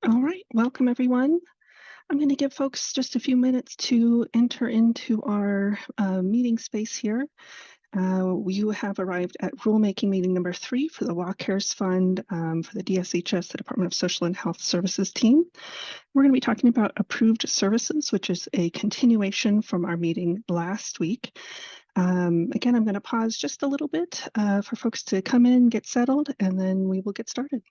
All right, welcome everyone. I'm going to give folks just a few minutes to enter into our meeting space here. You have arrived at rulemaking meeting number 3 for the Walk Cares Fund for the DSHS, the Department of Social and Health Services team. We're going to be talking about approved services, which is a continuation from our meeting last week. Again, I'm going to pause just a little bit for folks to come in, get settled, and then we will get started.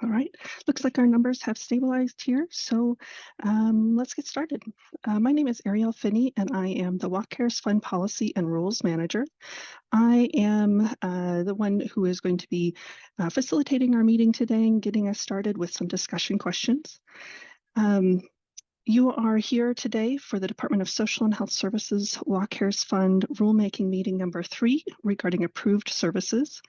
All right, looks like our numbers have stabilized here, so let's get started. My name is Ariel Finney, and I am the Walk Cares Fund Policy and Rules Manager. I am the one who is going to be facilitating our meeting today and getting us started with some discussion questions. You are here today for the Department of Social and Health Services Walk Cares Fund rulemaking meeting number 3 regarding approved services.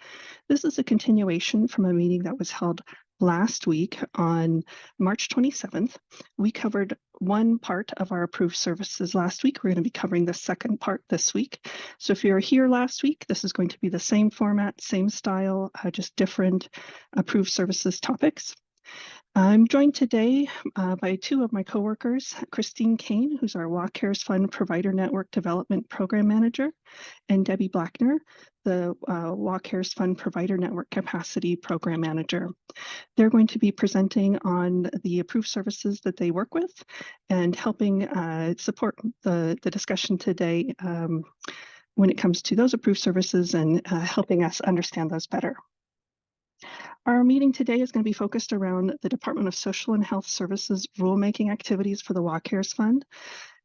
This is a continuation from a meeting that was held last week on March 27th. We covered one part of our approved services last week. We're going to be covering the second part this week. So if you were here last week, this is going to be the same format, same style, just different approved services topics. I'm joined today by 2 of my coworkers, Christine Kane, who's our Walk Cares Fund Provider Network Development Program Manager, and Debbie Blackner, the Walk Cares Fund Provider Network Capacity Program Manager. They're going to be presenting on the approved services that they work with and helping support the discussion today when it comes to those approved services and helping us understand those better. Our meeting today is going to be focused around the Department of Social and Health Services rulemaking activities for the Walk Cares Fund.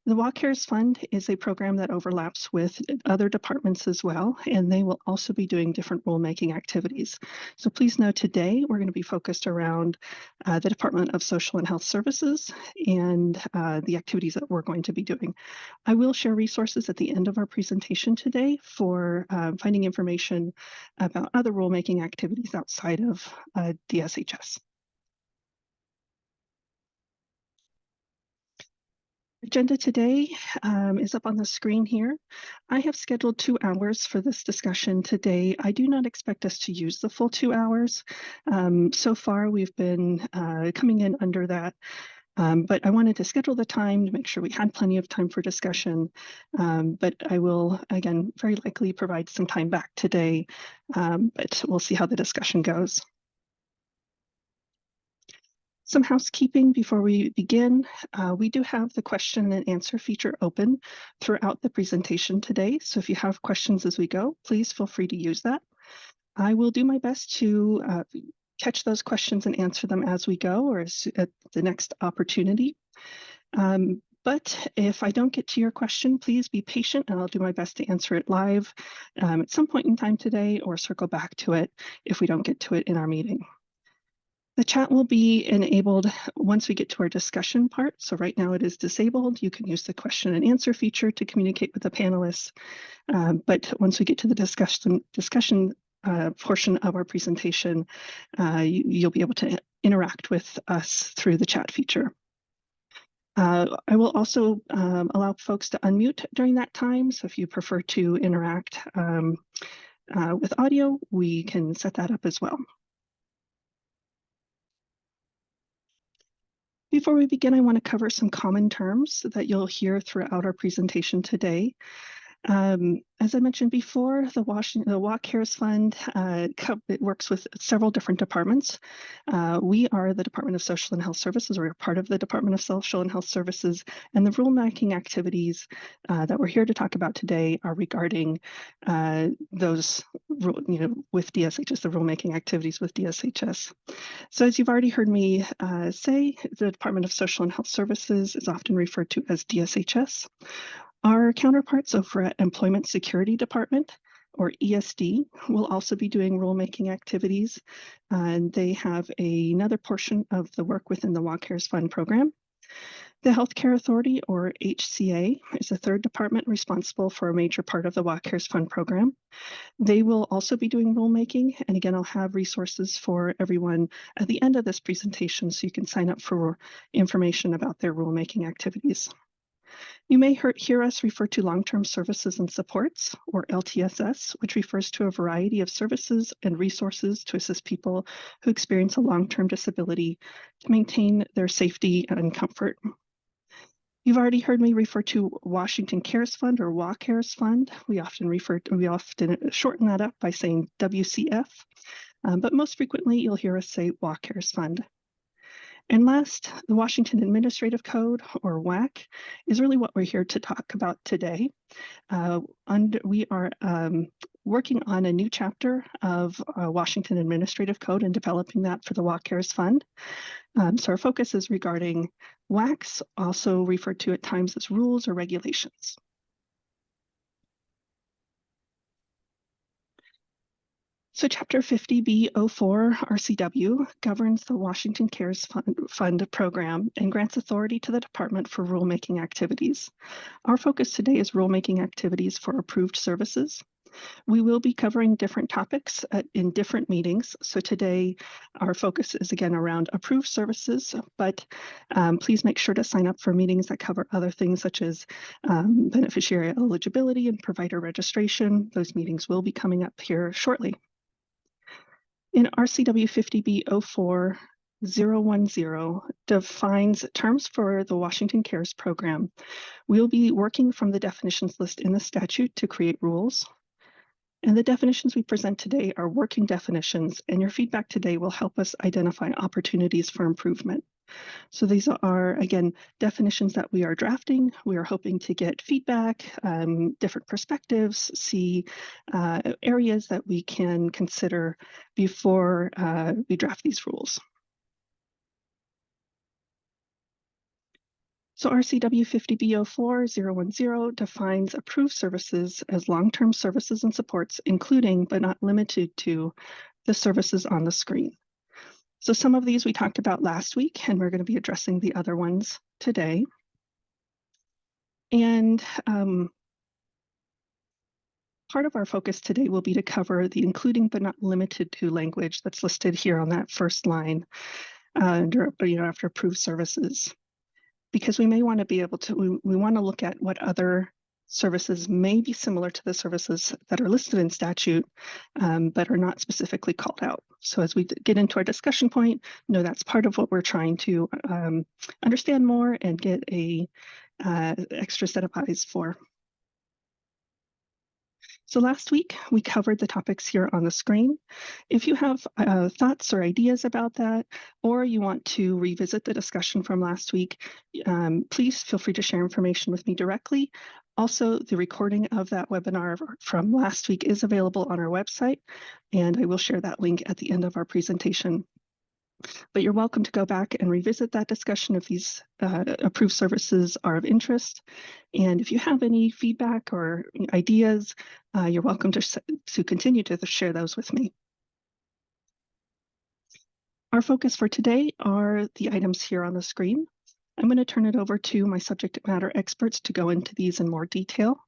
The Walk Cares Fund is a program that overlaps with other departments as well, and they will also be doing different rulemaking activities. So please know today we're going to be focused around the Department of Social and Health Services and the activities that we're going to be doing. I will share resources at the end of our presentation today for finding information about other rulemaking activities outside of DSHS. Agenda today is up on the screen here. I have scheduled 2 hours for this discussion today. I do not expect us to use the full 2 hours. So far, we've been coming in under that. But I wanted to schedule the time to make sure we had plenty of time for discussion. But I will, again, very likely provide some time back today, but we'll see how the discussion goes. Some housekeeping before we begin. We do have the question and answer feature open throughout the presentation today. So if you have questions as we go, please feel free to use that. I will do my best to catch those questions and answer them as we go or at the next opportunity. But if I don't get to your question, please be patient and I'll do my best to answer it live at some point in time today or circle back to it if we don't get to it in our meeting. The chat will be enabled once we get to our discussion part. So right now it is disabled. You can use the question and answer feature to communicate with the panelists. But once we get to the discussion portion of our presentation, you'll be able to interact with us through the chat feature. I will also allow folks to unmute during that time. So if you prefer to interact with audio, we can set that up as well. Before we begin, I want to cover some common terms that you'll hear throughout our presentation today. As I mentioned before, the Walk Cares Fund it works with several different departments. We are the Department of Social and Health Services. We're part of the Department of Social and Health Services, and the rulemaking activities that we're here to talk about today are regarding those, with DSHS, the rulemaking activities with DSHS. So as you've already heard me say, the Department of Social and Health Services is often referred to as DSHS. Our counterparts over at Employment Security Department, or ESD, will also be doing rulemaking activities, and they have another portion of the work within the Walk Cares Fund program. The Healthcare Authority, or HCA, is the third department responsible for a major part of the WA Cares Fund program. They will also be doing rulemaking, and again, I'll have resources for everyone at the end of this presentation so you can sign up for information about their rulemaking activities. You may hear us refer to long-term services and supports, or LTSS, which refers to a variety of services and resources to assist people who experience a long-term disability to maintain their safety and comfort. You've already heard me refer to Washington Cares Fund, or WA Cares Fund. We often shorten that up by saying WCF, but most frequently you'll hear us say WA Cares Fund. And last, the Washington Administrative Code, or WAC, is really what we're here to talk about today. We are working on a new chapter of Washington Administrative Code and developing that for the WA Cares Fund. So our focus is regarding WACs, also referred to at times as rules or regulations. So Chapter 50B04 RCW governs the Washington Cares Fund program and grants authority to the department for rulemaking activities. Our focus today is rulemaking activities for approved services. We will be covering different topics in different meetings. So today, our focus is again around approved services, but please make sure to sign up for meetings that cover other things such as beneficiary eligibility and provider registration. Those meetings will be coming up here shortly. In RCW 50B04-010 defines terms for the Washington Cares program. We'll be working from the definitions list in the statute to create rules. And the definitions we present today are working definitions, and your feedback today will help us identify opportunities for improvement. So these are, again, definitions that we are drafting. We are hoping to get feedback, different perspectives, see areas that we can consider before we draft these rules. So RCW 50B04-010 defines approved services as long-term services and supports, including but not limited to the services on the screen. So some of these we talked about last week, and we're going to be addressing the other ones today. And part of our focus today will be to cover the including but not limited to language that's listed here on that first line after approved services. Because we may want to be able to, we want to look at what other services may be similar to the services that are listed in statute, but are not specifically called out. So as we get into our discussion point, that's part of what we're trying to understand more and get a extra set of eyes for. So last week, we covered the topics here on the screen. If you have thoughts or ideas about that, or you want to revisit the discussion from last week, please feel free to share information with me directly. Also, the recording of that webinar from last week is available on our website, and I will share that link at the end of our presentation. But you're welcome to go back and revisit that discussion if these approved services are of interest. And if you have any feedback or ideas, you're welcome to continue to share those with me. Our focus for today are the items here on the screen. I'm going to turn it over to my subject matter experts to go into these in more detail.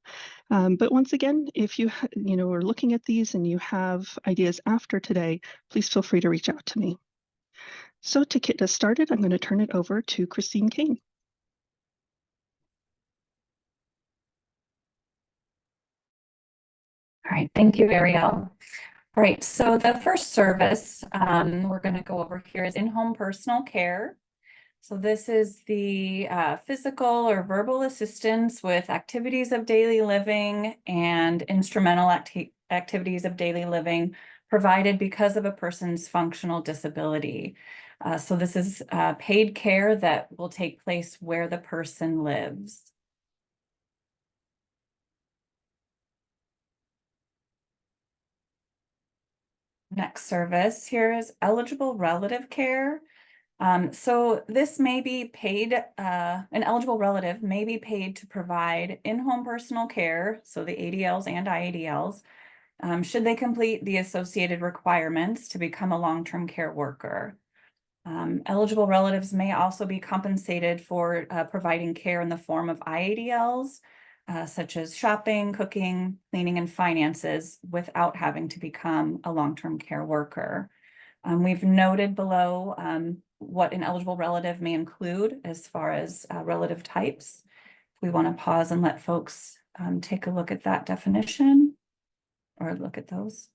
But once again, if you are looking at these and you have ideas after today, please feel free to reach out to me. So to get us started, I'm going to turn it over to Christine Kane. All right, thank you, Ariel. All right, so the first service we're going to go over here is in-home personal care. So this is the physical or verbal assistance with activities of daily living and instrumental activities of daily living provided because of a person's functional disability. So this is paid care that will take place where the person lives. Next service here is eligible relative care. So this may be paid, an eligible relative may be paid to provide in-home personal care, so the ADLs and IADLs, should they complete the associated requirements to become a long-term care worker. Eligible relatives may also be compensated for providing care in the form of IADLs, such as shopping, cooking, cleaning, and finances without having to become a long-term care worker. We've noted below what an eligible relative may include as far as relative types. We want to pause and let folks take a look at that definition or look at those.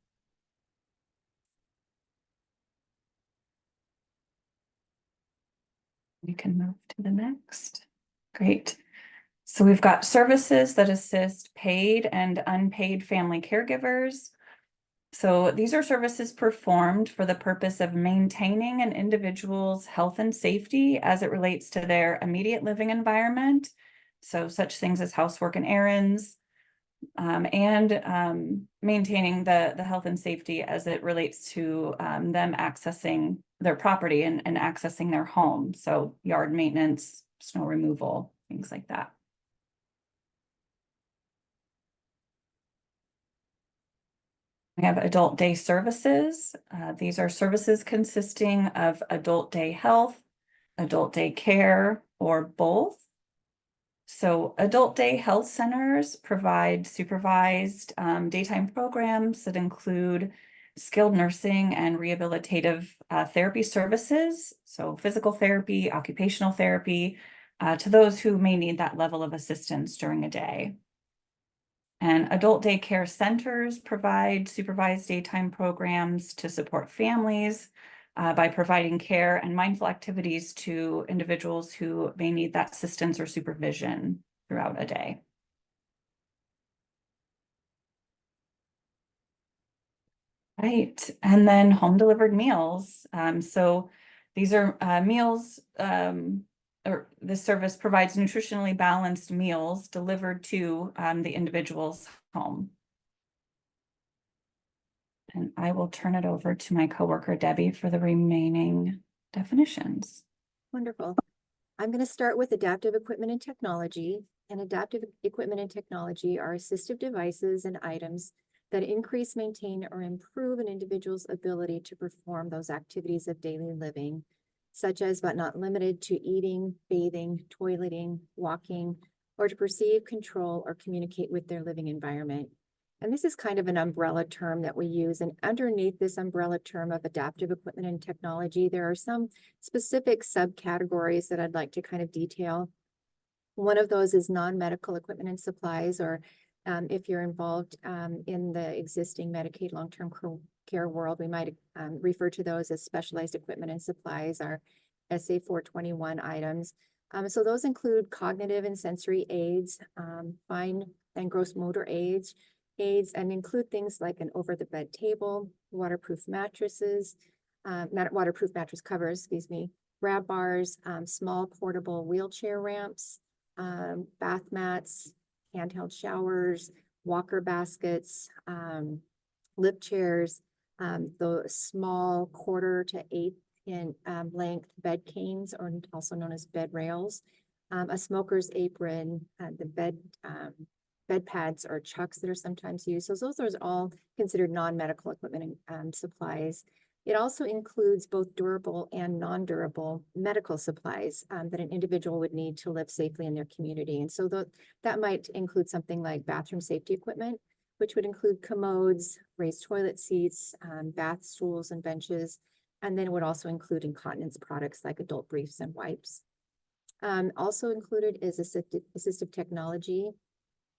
We can move to the next. Great. So we've got services that assist paid and unpaid family caregivers. So these are services performed for the purpose of maintaining an individual's health and safety as it relates to their immediate living environment. So such things as housework and errands, and maintaining the health and safety as it relates to them accessing their property and accessing their home. So yard maintenance, snow removal, things like that. We have adult day services. These are services consisting of adult day health, adult day care, or both. So adult day health centers provide supervised daytime programs that include skilled nursing and rehabilitative therapy services. So physical therapy, occupational therapy, to those who may need that level of assistance during a day. And adult daycare centers provide supervised daytime programs to support families by providing care and mindful activities to individuals who may need that assistance or supervision throughout a day. Right, and then home delivered meals. So these are meals, or this service provides nutritionally balanced meals delivered to the individual's home. And I will turn it over to my coworker, Debbie, for the remaining definitions. Wonderful. I'm going to start with adaptive equipment and technology. And adaptive equipment and technology are assistive devices and items that increase, maintain, or improve an individual's ability to perform those activities of daily living, such as but not limited to eating, bathing, toileting, walking, or to perceive, control, or communicate with their living environment. And this is kind of an umbrella term that we use. And underneath this umbrella term of adaptive equipment and technology, there are some specific subcategories that I'd like to kind of detail. One of those is non-medical equipment and supplies, or if you're involved in the existing Medicaid long-term care world, we might refer to those as specialized equipment and supplies, or SA 421 items. So those include cognitive and sensory aids, fine and gross motor aids, and include things like an over-the-bed table, waterproof mattresses, waterproof mattress covers, excuse me, grab bars, small portable wheelchair ramps, bath mats, handheld showers, walker baskets, lip chairs, the small 1/4 to 1/8 in length bed canes, or also known as bed rails, a smoker's apron, the bed pads or chucks that are sometimes used. So those are all considered non-medical equipment and supplies. It also includes both durable and non-durable medical supplies that an individual would need to live safely in their community. And so that might include something like bathroom safety equipment, which would include commodes, raised toilet seats, bath stools and benches, and then it would also include incontinence products like adult briefs and wipes. Also included is assistive technology,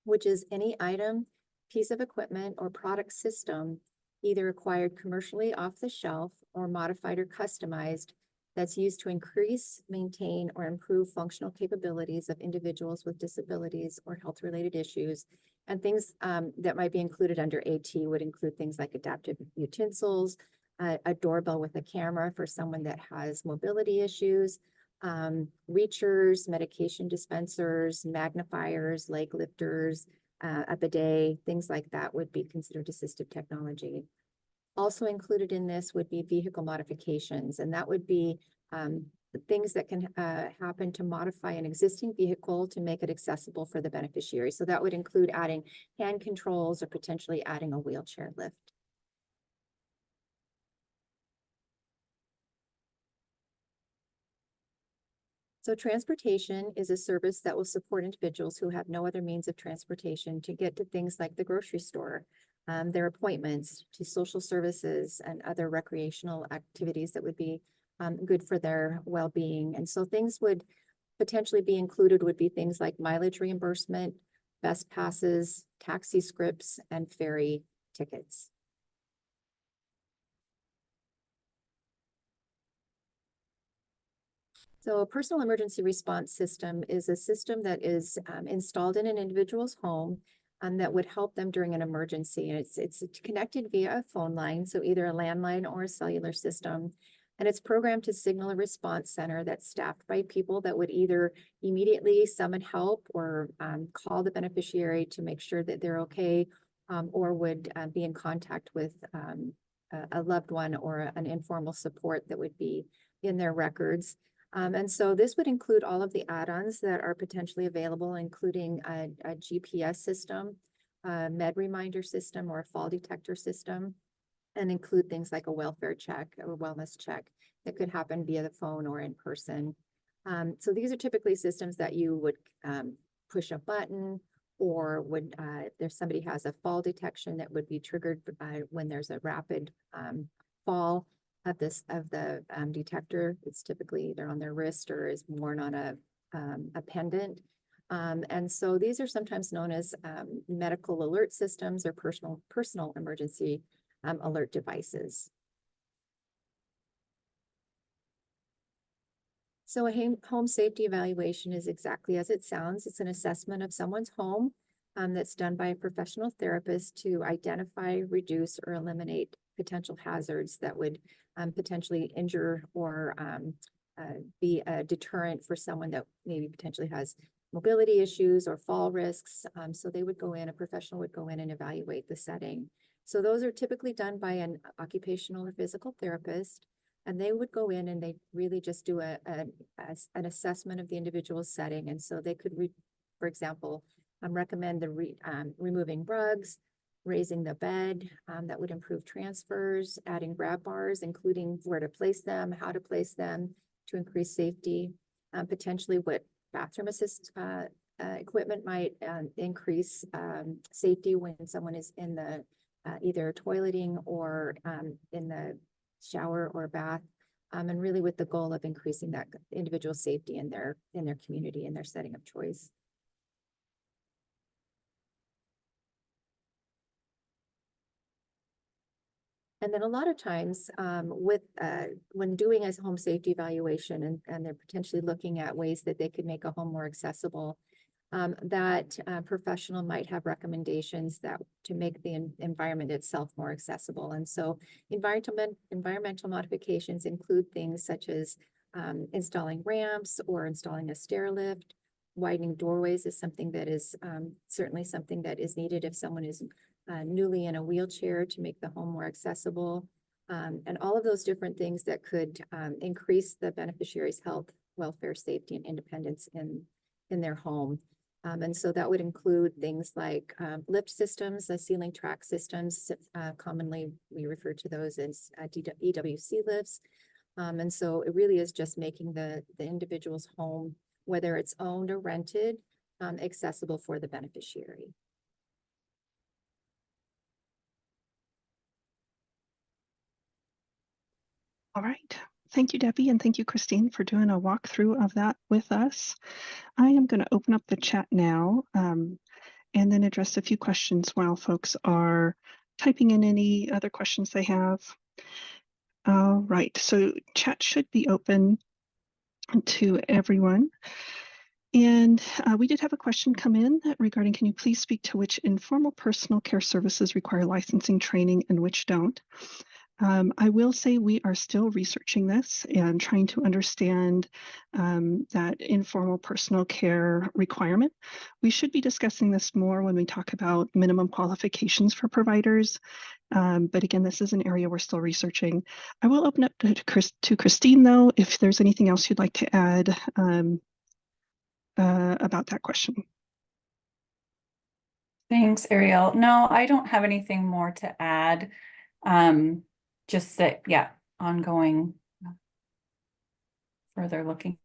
which is any item, piece of equipment, or product system either acquired commercially off the shelf or modified or customized that's used to increase, maintain, or improve functional capabilities of individuals with disabilities or health-related issues. And things that might be included under AT would include things like adaptive utensils, a doorbell with a camera for someone that has mobility issues, reachers, medication dispensers, magnifiers, leg lifters, a bidet, things like that would be considered assistive technology. Also included in this would be vehicle modifications, and that would be things that can happen to modify an existing vehicle to make it accessible for the beneficiary. So that would include adding hand controls or potentially adding a wheelchair lift. . So transportation is a service that will support individuals who have no other means of transportation to get to things like the grocery store, their appointments, to social services and other recreational activities that would be good for their well-being. And so things would potentially be included would be things like mileage reimbursement, bus passes, taxi scripts, and ferry tickets. So a personal emergency response system is a system that is installed in an individual's home that would help them during an emergency. And it's connected via a phone line, so either a landline or a cellular system. And it's programmed to signal a response center that's staffed by people that would either immediately summon help or call the beneficiary to make sure that they're okay, or would be in contact with a loved one or an informal support that would be in their records. And so this would include all of the add-ons that are potentially available, including a GPS system, a med reminder system, or a fall detector system, and include things like a welfare check or wellness check that could happen via the phone or in person. So these are typically systems that you would push a button, or would if there's somebody has a fall detection that would be triggered when there's a rapid fall of the detector. It's typically either on their wrist or is worn on a pendant. And so these are sometimes known as medical alert systems or personal emergency alert devices. So a home safety evaluation is exactly as it sounds. It's an assessment of someone's home that's done by a professional therapist to identify, reduce, or eliminate potential hazards that would potentially injure or be a deterrent for someone that maybe potentially has mobility issues or fall risks. So they would go in, a professional would go in and evaluate the setting. So those are typically done by an occupational or physical therapist, and they would go in and they really just do an assessment of the individual setting. And so they could, for example, recommend removing rugs, raising the bed, that would improve transfers, adding grab bars, including where to place them, how to place them to increase safety, potentially what bathroom assist equipment might increase safety when someone is in the either toileting or in the shower or bath, and really with the goal of increasing that individual safety in their community, in their setting of choice. And then a lot of times when doing a home safety evaluation and they're potentially looking at ways that they could make a home more accessible, that professional might have recommendations to make the environment itself more accessible. And so environmental modifications include things such as installing ramps or installing a stair lift. Widening doorways is something that is certainly something that is needed if someone is newly in a wheelchair, to make the home more accessible, and all of those different things that could increase the beneficiary's health, welfare, safety, and independence in their home. And so that would include things like lift systems, ceiling track systems. Commonly, we refer to those as EWC lifts. And so it really is just making the individual's home, whether it's owned or rented, accessible for the beneficiary. All right. Thank you, Debbie, and thank you, Christine, for doing a walkthrough of that with us. I am going to open up the chat now and then address a few questions while folks are typing in any other questions they have. All right, so chat should be open to everyone. And we did have a question come in regarding, can you please speak to which informal personal care services require licensing training and which don't? I will say we are still researching this and trying to understand that informal personal care requirement. We should be discussing this more when we talk about minimum qualifications for providers. But again, this is an area we're still researching. I will open up to Christine, though, if there's anything else you'd like to add about that question. Thanks, Ariel. No, I don't have anything more to add. Just that, yeah, ongoing further looking.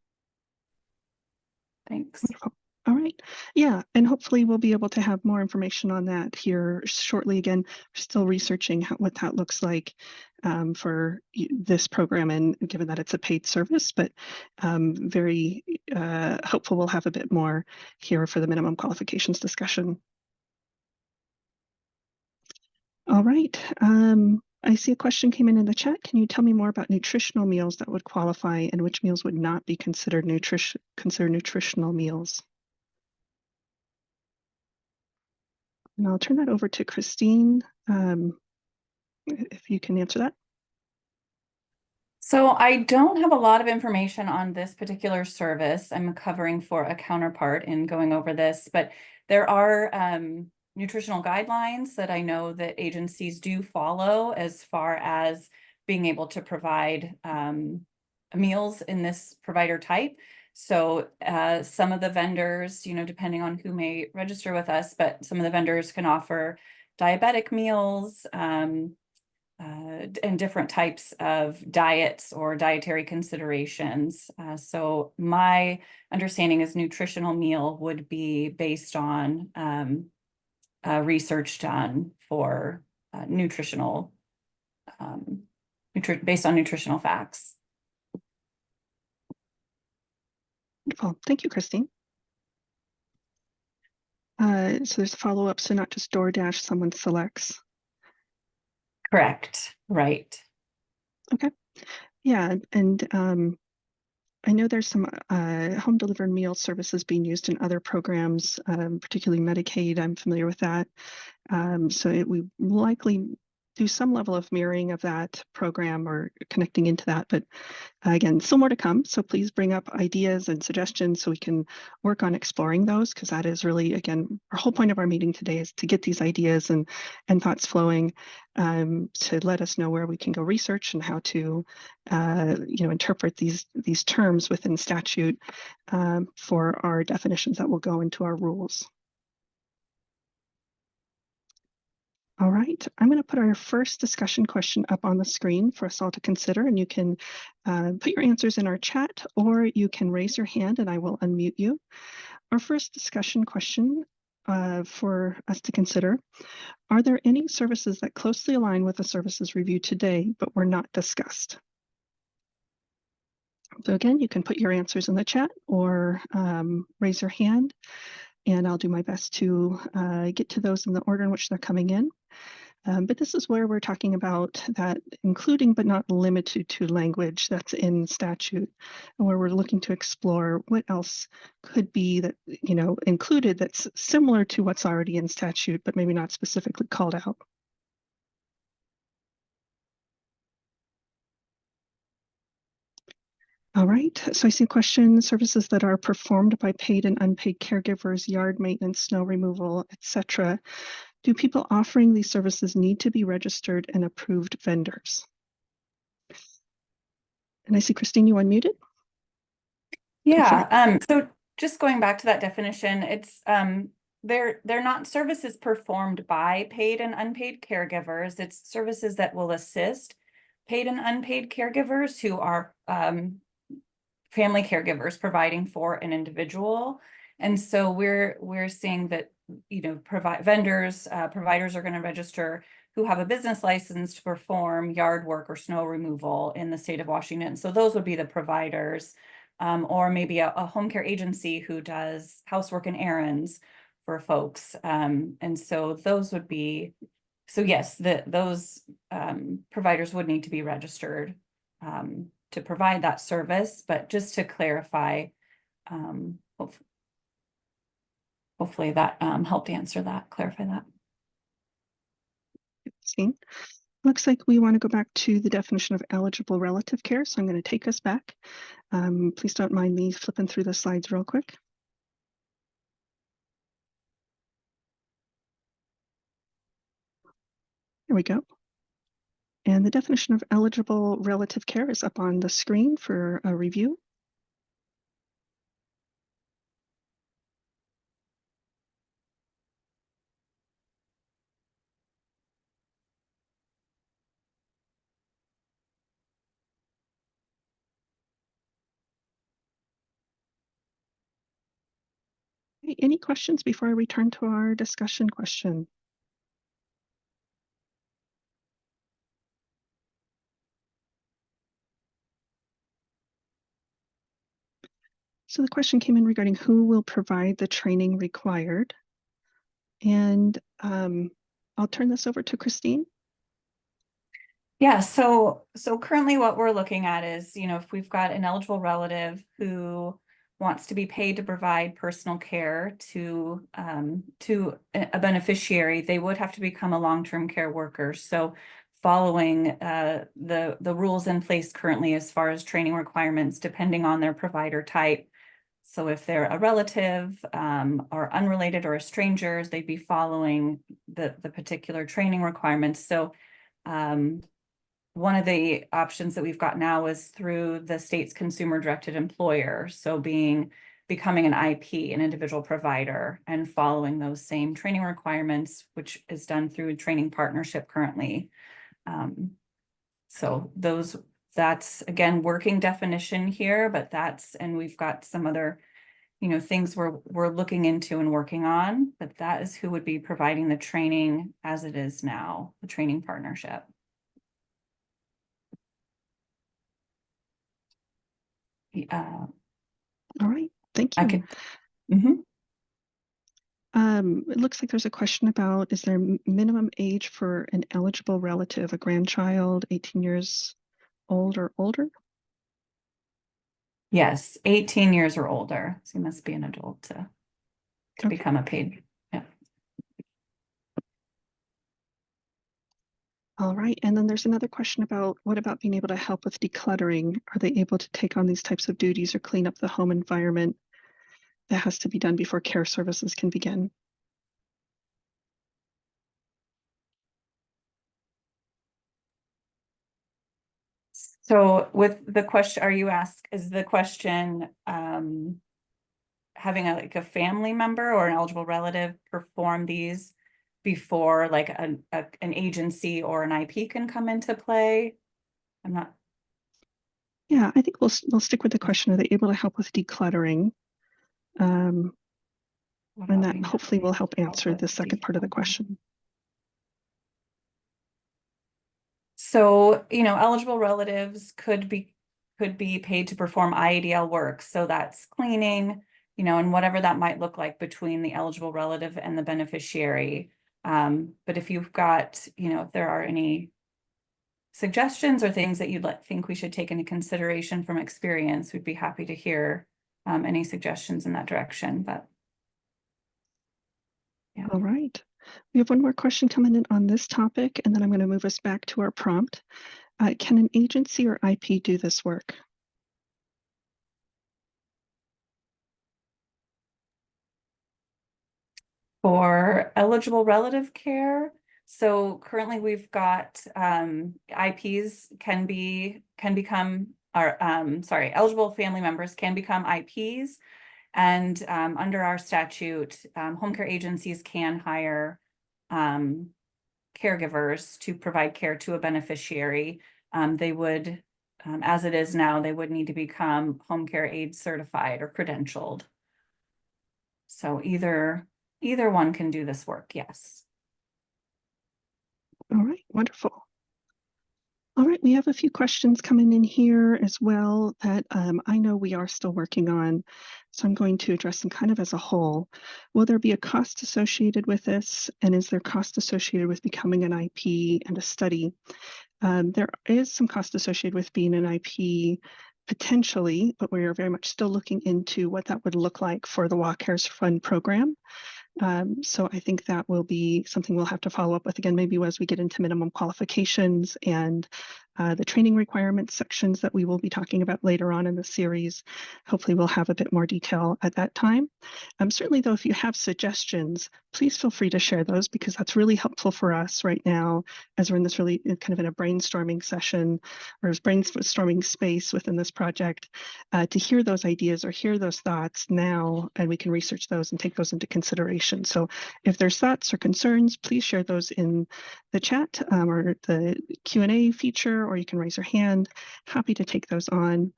Thanks. Wonderful. All right. Yeah, and hopefully we'll be able to have more information on that here shortly. Again, we're still researching what that looks like for this program, and given that it's a paid service, but very hopeful we'll have a bit more here for the minimum qualifications discussion. All right. I see a question came in the chat. Can you tell me more about nutritional meals that would qualify and which meals would not be considered nutritional meals? And I'll turn that over to Christine, if you can answer that. So I don't have a lot of information on this particular service. I'm covering for a counterpart in going over this, but there are nutritional guidelines that I know that agencies do follow as far as being able to provide meals in this provider type. So some of the vendors, depending on who may register with us, but some of the vendors can offer diabetic meals, and different types of diets or dietary considerations. So my understanding is nutritional meal would be based on research done for nutritional, based on nutritional facts. Wonderful. Thank you, Christine. So there's a follow-up, so not just DoorDash, someone selects. Correct. Right. Okay. Yeah, and I know there's some home delivered meal services being used in other programs, particularly Medicaid. I'm familiar with that. So we will likely do some level of mirroring of that program or connecting into that. But again, still more to come. So please bring up ideas and suggestions so we can work on exploring those, because that is really, again, our whole point of our meeting today is to get these ideas and thoughts flowing, to let us know where we can go research and how to interpret these terms within statute for our definitions that will go into our rules. All right, I'm going to put our first discussion question up on the screen for us all to consider, and you can put your answers in our chat, or you can raise your hand and I will unmute you. Our first discussion question for us to consider: are there any services that closely align with the services reviewed today but were not discussed? So again, you can put your answers in the chat or raise your hand, and I'll do my best to get to those in the order in which they're coming in. But this is where we're talking about that including but not limited to language that's in statute, and where we're looking to explore what else could be that, included that's similar to what's already in statute, but maybe not specifically called out. All right, so I see a question: services that are performed by paid and unpaid caregivers, yard maintenance, snow removal, etc. Do people offering these services need to be registered and approved vendors? And I see Christine, you unmuted. Yeah. So just going back to that definition, it's they're not services performed by paid and unpaid caregivers. It's services that will assist paid and unpaid caregivers who are family caregivers providing for an individual. And so we're seeing that, providers are going to register who have a business license to perform yard work or snow removal in the state of Washington. So those would be the providers, or maybe a home care agency who does housework and errands for folks. And so those would be, so yes, those providers would need to be registered to provide that service. But just to clarify, hopefully that helped answer that, clarify that. See, looks like we want to go back to the definition of eligible relative care. So I'm going to take us back. Please don't mind me flipping through the slides real quick. Here we go. And the definition of eligible relative care is up on the screen for a review. Okay, any questions before I return to our discussion question? So the question came in regarding who will provide the training required. And I'll turn this over to Christine. Yeah, so currently what we're looking at is, if we've got an eligible relative who wants to be paid to provide personal care to a beneficiary, they would have to become a long-term care worker. So following the rules in place currently as far as training requirements, depending on their provider type. So if they're a relative or unrelated or a stranger, they'd be following the particular training requirements. So one of the options that we've got now is through the state's consumer directed employer. So becoming an IP, an individual provider, and following those same training requirements, which is done through a training partnership currently. So that's again, working definition here, but and we've got some other, things we're looking into and working on, but that is who would be providing the training as it is now, the training partnership. All right, thank you. I could. Mm-hmm. It looks like there's a question about, is there a minimum age for an eligible relative, a grandchild, 18 years old or older? Yes, 18 years or older. So you must be an adult to Okay. become a paid. Yeah. All right, and then there's another question about, what about being able to help with decluttering? Are they able to take on these types of duties or clean up the home environment that has to be done before care services can begin? So with the question, is the question having a family member or an eligible relative perform these before like an agency or an IP can come into play? I'm not. Yeah, I think we'll stick with the question, are they able to help with decluttering? And that hopefully will help answer the second part of the question. So, eligible relatives could be paid to perform IADL work. So that's cleaning, and whatever that might look like between the eligible relative and the beneficiary. But if you've got, if there are any suggestions or things that you'd think we should take into consideration from experience, we'd be happy to hear any suggestions in that direction. But yeah. All right. We have one more question coming in on this topic, and then I'm going to move us back to our prompt. Can an agency or IP do this work? For eligible relative care, so currently we've got IPs eligible family members can become IPs, and under our statute, home care agencies can hire caregivers to provide care to a beneficiary. They would, as it is now, they would need to become home care aid certified or credentialed. So either one can do this work, yes. All right, wonderful. All right, we have a few questions coming in here as well that I know we are still working on. So I'm going to address them kind of as a whole. Will there be a cost associated with this? And is there cost associated with becoming an IP and a study? There is some cost associated with being an IP potentially, but we are very much still looking into what that would look like for the WA Cares Fund program. So I think that will be something we'll have to follow up with again, maybe as we get into minimum qualifications and the training requirements sections that we will be talking about later on in the series. Hopefully we'll have a bit more detail at that time. Certainly though, if you have suggestions, please feel free to share those, because that's really helpful for us right now as we're in this really kind of in a brainstorming session or brainstorming space within this project, to hear those ideas or hear those thoughts now, and we can research those and take those into consideration. So if there's thoughts or concerns, please share those in the chat or the Q&A feature, or you can raise your hand. Happy to take those on.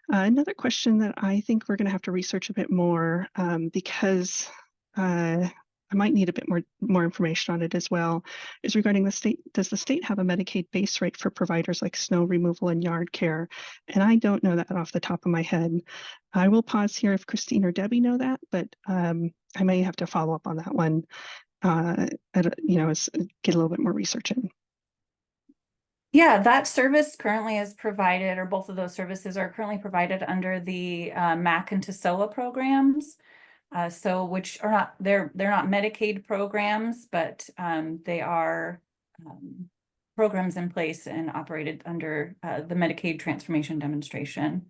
Another question that I think we're going to have to research a bit more because I might need a bit more information on it as well, is regarding the state. Does the state have a Medicaid base rate for providers like snow removal and yard care? And I don't know that off the top of my head. I will pause here if Christine or Debbie know that, but I may have to follow up on that one. Get a little bit more research in. Yeah, that service currently is provided, or both of those services are currently provided under the MAC and TESOA programs. Which are not, they're not Medicaid programs, but they are programs in place and operated under the Medicaid Transformation Demonstration.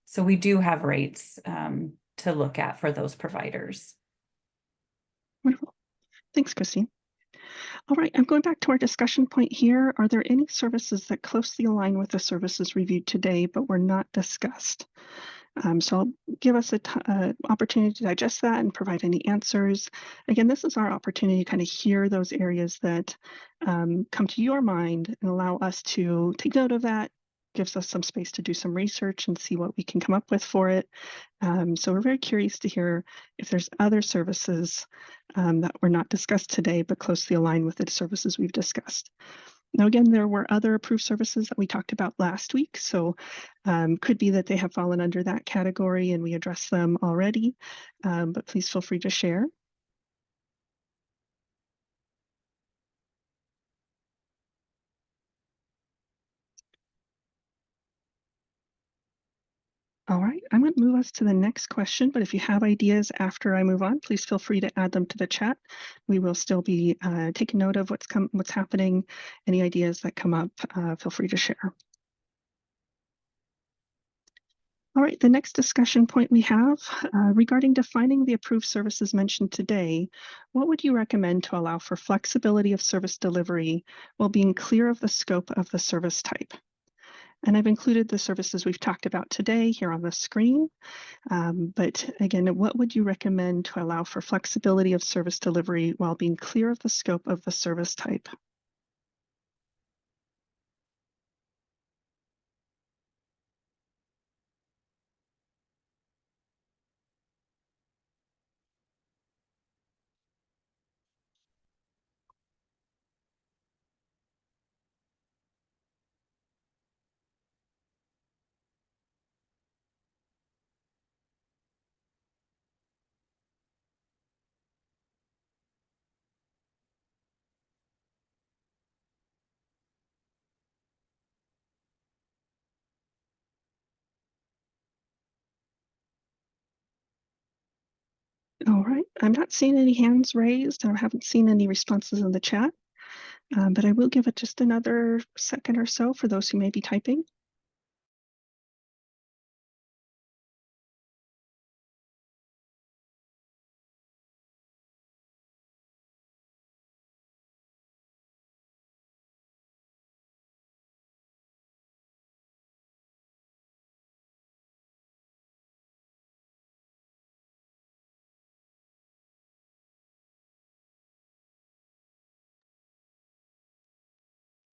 So we do have rates to look at for those providers. Wonderful. Thanks, Christine. All right, I'm going back to our discussion point here. Are there any services that closely align with the services reviewed today but were not discussed? So I'll give us an opportunity to digest that and provide any answers. Again, this is our opportunity to kind of hear those areas that come to your mind and allow us to take note of that. Gives us some space to do some research and see what we can come up with for it. So we're very curious to hear if there's other services that were not discussed today but closely align with the services we've discussed. Now, again, there were other approved services that we talked about last week, so could be that they have fallen under that category and we addressed them already, but please feel free to share. All right, I'm going to move us to the next question, but if you have ideas after I move on, please feel free to add them to the chat. We will still be taking note of what's happening. Any ideas that come up, feel free to share. All right, the next discussion point we have regarding defining the approved services mentioned today, what would you recommend to allow for flexibility of service delivery while being clear of the scope of the service type? And I've included the services we've talked about today here on the screen. But again, what would you recommend to allow for flexibility of service delivery while being clear of the scope of the service type? All right, I'm not seeing any hands raised. I haven't seen any responses in the chat, but I will give it just another second or so for those who may be typing.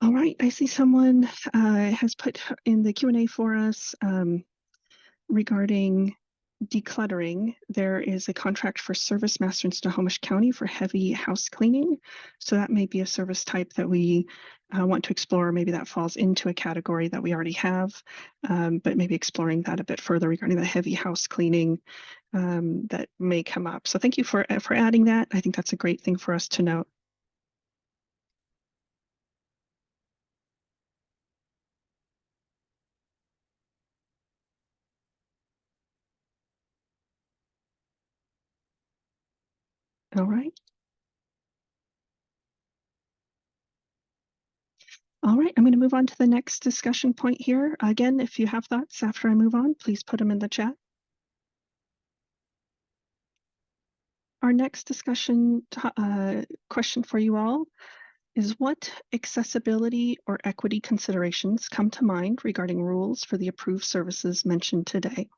All right, I see someone has put in the Q&A for us regarding decluttering. There is a contract for Service Master in Snohomish County for heavy house cleaning. So that may be a service type that we want to explore. Maybe that falls into a category that we already have, but maybe exploring that a bit further regarding the heavy house cleaning that may come up. So thank you for adding that. I think that's a great thing for us to note. All right. All right, I'm going to move on to the next discussion point here. Again, if you have thoughts after I move on, please put them in the chat. Our next discussion question for you all is what accessibility or equity considerations come to mind regarding rules for the approved services mentioned today?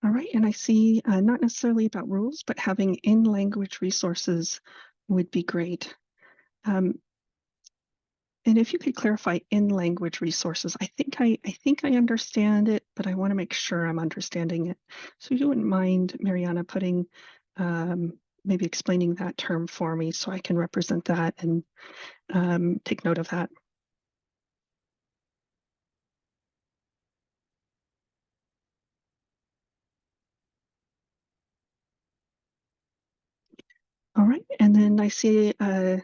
All right, and I see not necessarily about rules, but having in-language resources would be great. And if you could clarify in-language resources, I think I understand it, but I want to make sure I'm understanding it. So if you wouldn't mind, Mariana, putting maybe explaining that term for me so I can represent that and take note of that. All right, and then I see a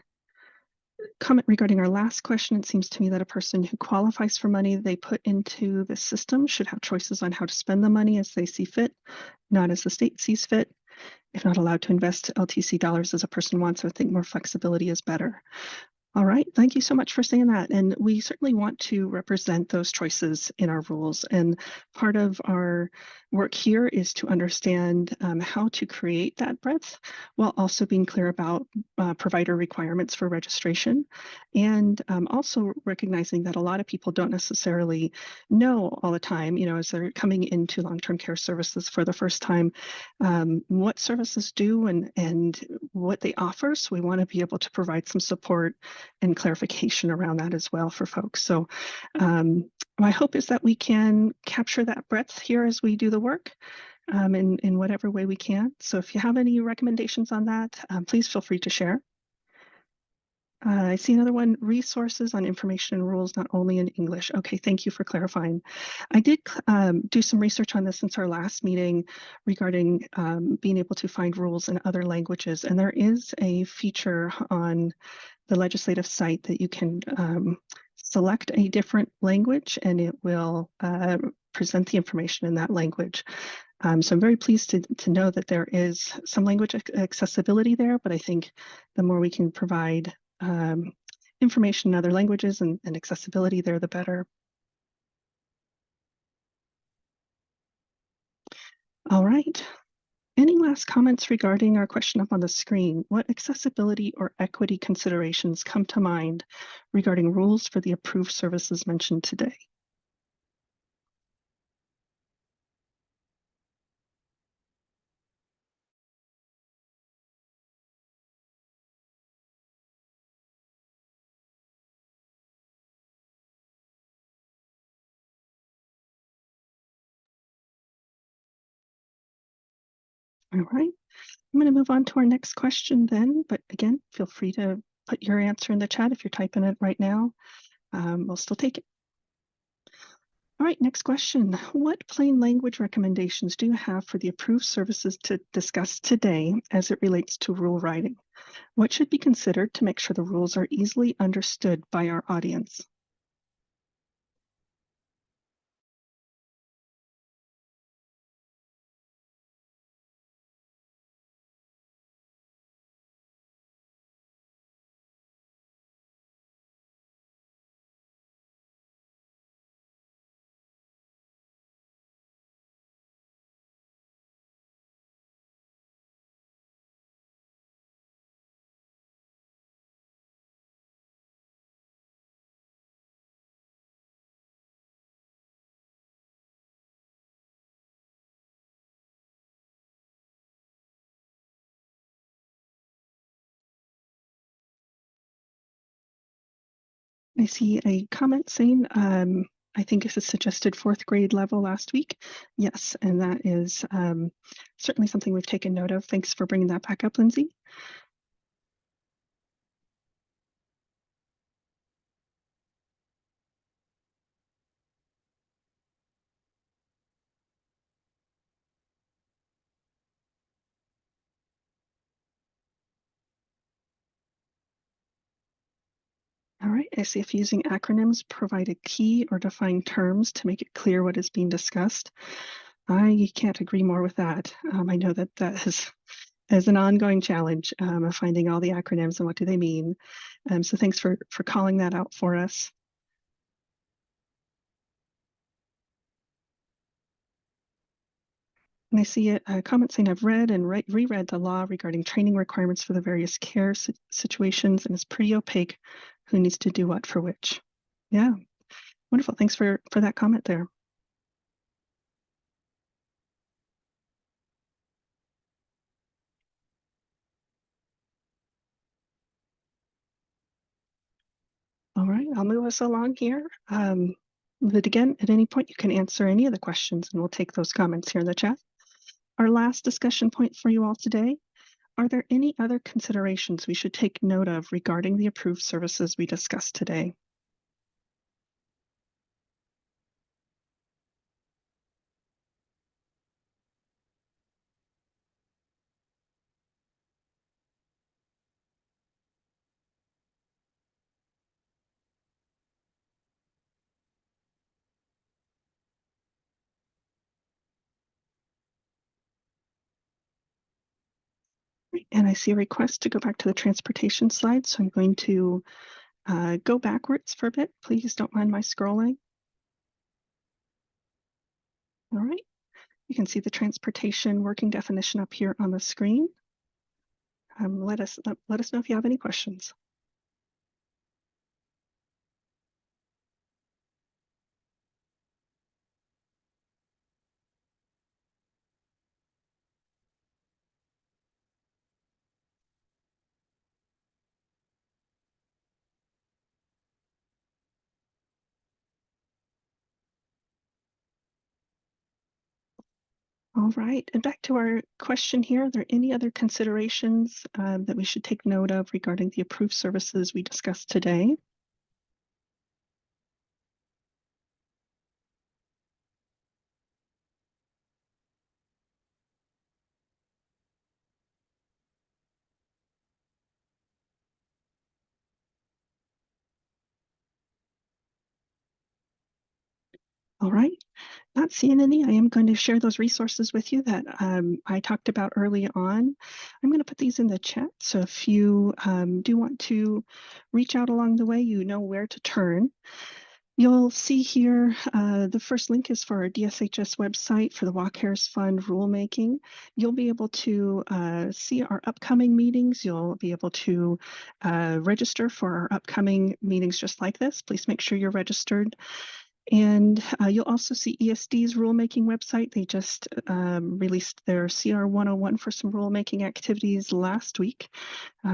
comment regarding our last question. It seems to me that a person who qualifies for money they put into the system should have choices on how to spend the money as they see fit, not as the state sees fit. If not allowed to invest LTC dollars as a person wants, I think more flexibility is better. All right, thank you so much for saying that. And we certainly want to represent those choices in our rules. And part of our work here is to understand how to create that breadth while also being clear about provider requirements for registration. And also recognizing that a lot of people don't necessarily know all the time, as they're coming into long-term care services for the first time, what services do and what they offer. So we want to be able to provide some support and clarification around that as well for folks. So my hope is that we can capture that breadth here as we do the work in whatever way we can. So if you have any recommendations on that, please feel free to share. I see another one, resources on information and rules, not only in English. Okay, thank you for clarifying. I did do some research on this since our last meeting regarding being able to find rules in other languages. And there is a feature on the legislative site that you can select a different language and it will present the information in that language. So I'm very pleased to know that there is some language accessibility there, but I think the more we can provide information in other languages and accessibility there, the better. All right. Any last comments regarding our question up on the screen? What accessibility or equity considerations come to mind regarding rules for the approved services mentioned today? All right. I'm going to move on to our next question then, but again, feel free to put your answer in the chat if you're typing it right now. We'll still take it. All right, next question. What plain language recommendations do you have for the approved services to discuss today as it relates to rule writing? What should be considered to make sure the rules are easily understood by our audience? I see a comment saying, I think it's a suggested fourth grade level last week. Yes, and that is certainly something we've taken note of. Thanks for bringing that back up, Lindsay. All right, I see if using acronyms provide a key or define terms to make it clear what is being discussed. I can't agree more with that. I know that that is an ongoing challenge of finding all the acronyms and what do they mean. So thanks for calling that out for us. And I see a comment saying I've read and reread the law regarding training requirements for the various care situations, and it's pretty opaque who needs to do what for which. Yeah, wonderful. Thanks for that comment there. I'll move us along here. But again, at any point, you can answer any of the questions and we'll take those comments here in the chat. Our last discussion point for you all today. Are there any other considerations we should take note of regarding the approved services we discussed today? And I see a request to go back to the transportation slide, so I'm going to go backwards for a bit. Please don't mind my scrolling. All right, you can see the transportation working definition up here on the screen. Let us know if you have any questions. All right, and back to our question here. Are there any other considerations that we should take note of regarding the approved services we discussed today? All right, not seeing any. I am going to share those resources with you that I talked about early on. I'm going to put these in the chat. So if you do want to reach out along the way, you know where to turn. You'll see here, the first link is for our DSHS website for the Walk Harris Fund rulemaking. You'll be able to see our upcoming meetings. You'll be able to register for our upcoming meetings just like this. Please make sure you're registered. And you'll also see ESD's rulemaking website. They just released their CR 101 for some rulemaking activities last week.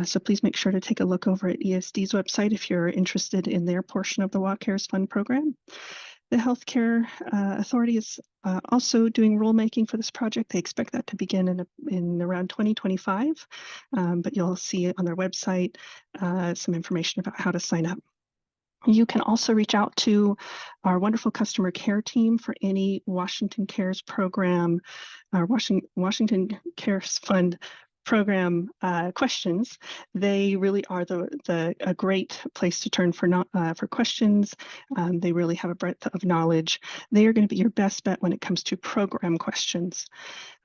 So please make sure to take a look over at ESD's website if you're interested in their portion of the Walk Harris Fund program. The Healthcare Authority is also doing rulemaking for this project. They expect that to begin in around 2025, but you'll see on their website some information about how to sign up. You can also reach out to our wonderful customer care team for any Washington Cares program, or Washington Cares Fund program questions. They really are a great place to turn for questions. They really have a breadth of knowledge. They are going to be your best bet when it comes to program questions.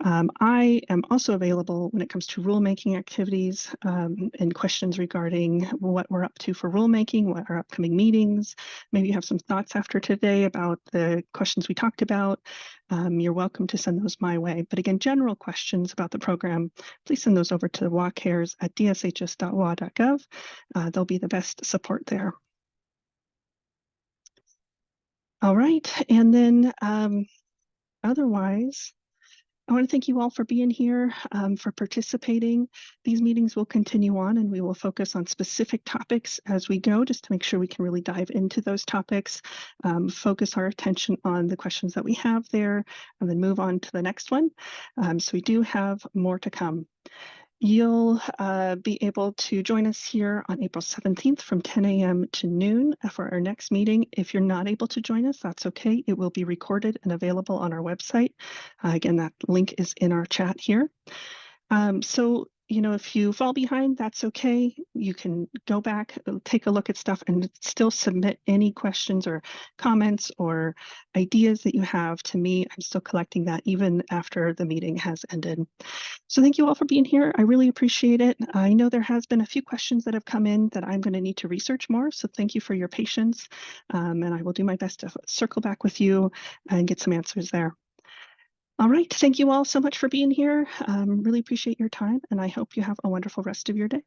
I am also available when it comes to rulemaking activities and questions regarding what we're up to for rulemaking, what our upcoming meetings. Maybe you have some thoughts after today about the questions we talked about. You're welcome to send those my way. But again, general questions about the program, please send those over to walkhairs@dshs.wa.gov. They'll be the best support there. All right, and then otherwise, I want to thank you all for being here, for participating. These meetings will continue on and we will focus on specific topics as we go, just to make sure we can really dive into those topics, focus our attention on the questions that we have there, and then move on to the next one. So we do have more to come. You'll be able to join us here on April 17th from 10 a.m. to noon for our next meeting. If you're not able to join us, that's okay. It will be recorded and available on our website. Again, that link is in our chat here. So, you know, if you fall behind, that's okay. You can go back, take a look at stuff and still submit any questions or comments or ideas that you have to me. I'm still collecting that even after the meeting has ended. So thank you all for being here. I really appreciate it. I know there has been a few questions that have come in that I'm going to need to research more. So thank you for your patience. And I will do my best to circle back with you and get some answers there. All right. Thank you all so much for being here. Really appreciate your time, and I hope you have a wonderful rest of your day.